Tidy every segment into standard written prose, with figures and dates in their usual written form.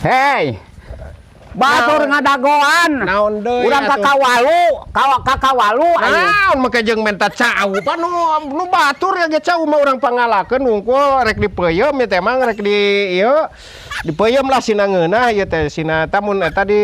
Hei, batur ngadagoan. Naon deui? Urang kakawalu aya. Naon make jeung menta cau pa nu batur ya ge cau mah urang pangalakeun hungkul rek dipeuyeum ya teh mang rek di ieu dipeuyeum lah sina ngeunah ieu teh sina tamun eta di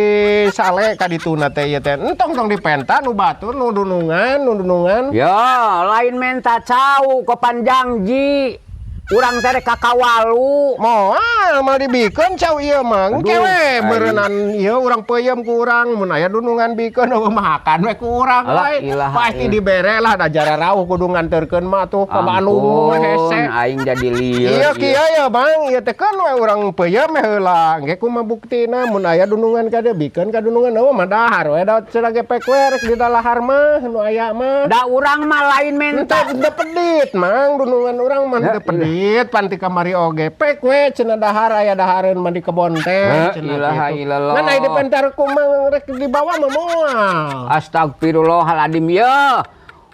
sale ka dituna teh ieu teh entong tong dipenta nu batur nu dunungan. Ya, lain menta cau ke panjangji. Urang teh kakawalu. Moal mal dibikeun cau ieu mah engke we beureunan ieu urang peuyeum ku urang mun aya dunungan bikeun makan we ku urang we pasti dibere lah da jara rauh kudu nganterkeun mah tuh ka Bandung hese aing jadi lieur ieu kieu ya Bang ieu teh kan we urang peuyeum heula engke kumaha buktina mun aya dunungan ka dieu bikeun ka dunungan eueuh mah dahar we da cenah gepek we rek di dalahar mah nu aya mah da urang mah lain menta teu pedit mang dunungan urang mah teu pedit panti kamari oge pek we cenah dahar aya dahareun mah di kebon teh ilaha illallah ngan aya dipentar kumang rek di bawah mah moal astagfirullahaladzim ya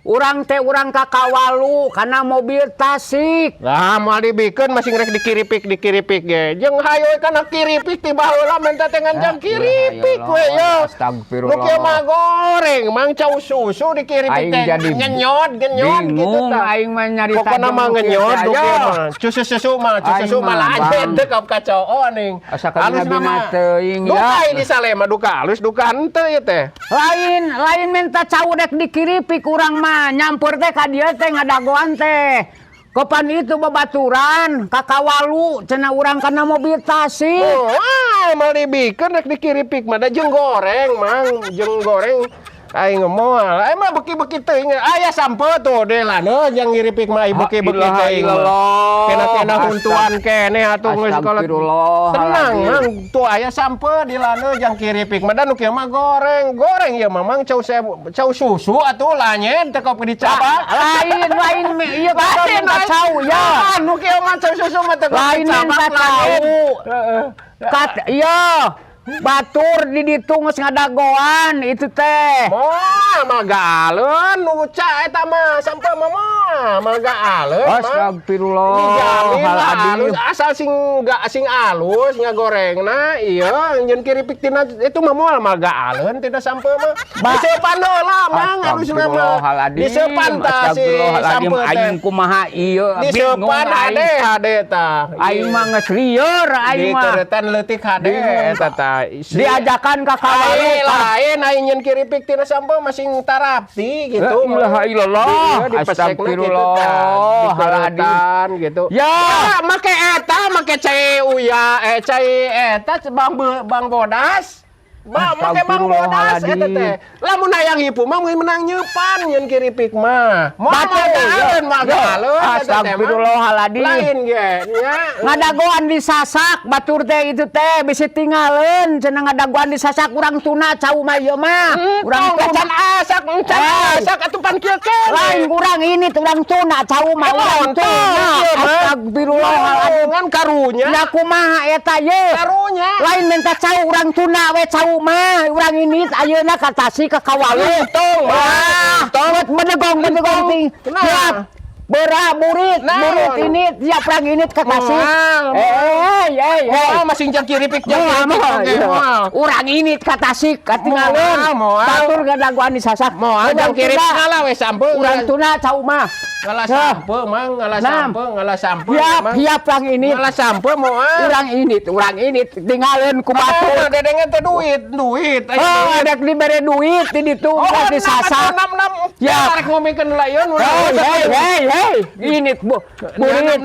urang teh urang kakawalu kana mobil tasik lah moal dibikeun masing rek dikiripik ge jeung hayu kana kiripik ti baheula menta teh ngan kiripik we ya astagfirullah nu kieu mah goreng mang cau susu dikiripik teh ngenyot gitu tah aing mah nyarita pokona mah ngenyot nu kieu mah susu mah lajen teh ka kacoo ning halus mah teuing ya duka di sale mah duka halus duka henteu ieu teh lain menta cau dek dikiripik urang mah nyampur teh ka dieu teh ngadagoan teh kapan itu babaturan kakawalu cenah urang kana mobil tasik mal dibikeun rek dikiripik mah da jeung goreng mang jeung goreng aing moal aing mah beki-beki teuing aya sampe tuh delana yang ngiripik mah beki-beki teuing kena huntuan keneh atuh geus tenang mang tuh aya sampe dilana yang kiripik mah da nu kieu mah goreng ieu mamang cau susu atuh lanyen teh kop dicabak lain ieu batin cau ya nu kieu mah cau susu mah teh lain cau kat iya batur di ditu geus ngadagoan itu teh moal magaleun nu ca eta mah sampe mah magaleun astagfirullahaladzim asal sing alus ngagorengna ieu nyeun kiripik tina itu mah moal magaleun tidak sampe mah diseupan heula mang harusna mah diseupan tah si sampe aing kumaha ieu diseupan hade tah aing mah geus lieur aing mah dikeuretan leutik hade eta tah diajakan kakawalu lain aing nyeun kiripik tina sampe masing tarapti gitu ilaha illallah astagfirullahaladzim gitu ya make eta make cai uya cai eta bang bodas make bang bodas eta teh lamun hayang hipu mah menang nyeupan nyeun kiripik mah magaleun astagfirullahaladzim lain ge nya ngadagoan disasak batur teh itu teh bisi tinggalin cenah ngadagoan disasak urang tuna cau mah ieu mah urang can asak atuh pan kieu lain urang ini urang tuna cau mah urang tuna astagfirullahaladzim ngan karunya nya kumaha eta ye karunya lain minta cau urang tuna we cau mah urang ini ayeuna ka Tasik ka kawalu tong bedegong ting siap murid ini tiap perang ini ke Tasik masing jang kiripik urang ini ke Tasik katinggalin batur ngadagoan disasak moal jang kirip ngalah we sampe urang tuna cau mah ngalah sampe hiap perang ini ngalah sampe moal urang ini tinggalin ku batur dedengan teh duit dek dibere duit di ditu disasak ya rek ngomongkeun layeun hei ini murid